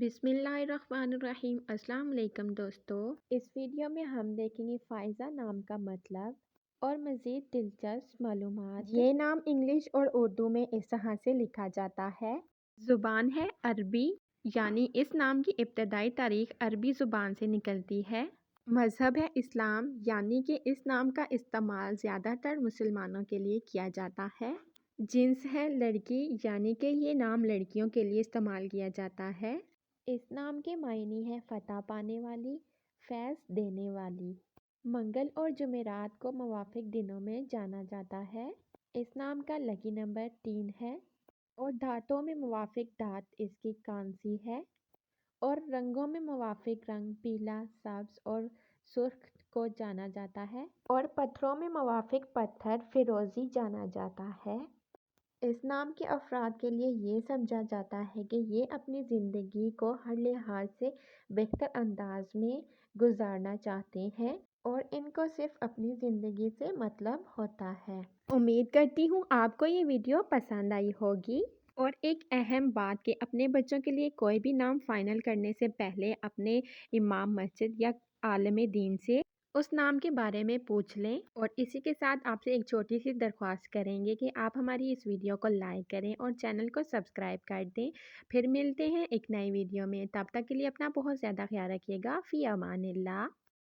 بسم اللہ الرحمن الرحیم۔ السلام علیکم دوستو، اس ویڈیو میں ہم دیکھیں گے فائزہ نام کا مطلب اور مزید دلچسپ معلومات۔ یہ نام انگلش اور اردو میں اس طرح سے لکھا جاتا ہے۔ زبان ہے عربی، یعنی اس نام کی ابتدائی تاریخ عربی زبان سے نکلتی ہے۔ مذہب ہے اسلام، یعنی کہ اس نام کا استعمال زیادہ تر مسلمانوں کے لیے کیا جاتا ہے۔ جنس ہے لڑکی، یعنی کہ یہ نام لڑکیوں کے لیے استعمال کیا جاتا ہے۔ اس نام کے معنی ہے فتح پانے والی، فیض دینے والی۔ منگل اور جمعرات کو موافق دنوں میں جانا جاتا ہے۔ اس نام کا لکی نمبر 3 ہے اور دھاتوں میں موافق دھات اس کی کانسی ہے اور رنگوں میں موافق رنگ پیلا، سبز اور سرخ کو جانا جاتا ہے اور پتھروں میں موافق پتھر فیروزی جانا جاتا ہے۔ اس نام کے افراد کے لیے یہ سمجھا جاتا ہے کہ یہ اپنی زندگی کو ہر لحاظ سے بہتر انداز میں گزارنا چاہتے ہیں اور ان کو صرف اپنی زندگی سے مطلب ہوتا ہے۔ امید کرتی ہوں آپ کو یہ ویڈیو پسند آئی ہوگی۔ اور ایک اہم بات کہ اپنے بچوں کے لیے کوئی بھی نام فائنل کرنے سے پہلے اپنے امام مسجد یا عالم دین سے اس نام کے بارے میں پوچھ لیں۔ اور اسی کے ساتھ آپ سے ایک چھوٹی سی درخواست کریں گے کہ آپ ہماری اس ویڈیو کو لائک کریں اور چینل کو سبسکرائب کر دیں۔ پھر ملتے ہیں ایک نئی ویڈیو میں، تب تک کے لیے اپنا بہت زیادہ خیال رکھیے گا۔ فی امان اللہ۔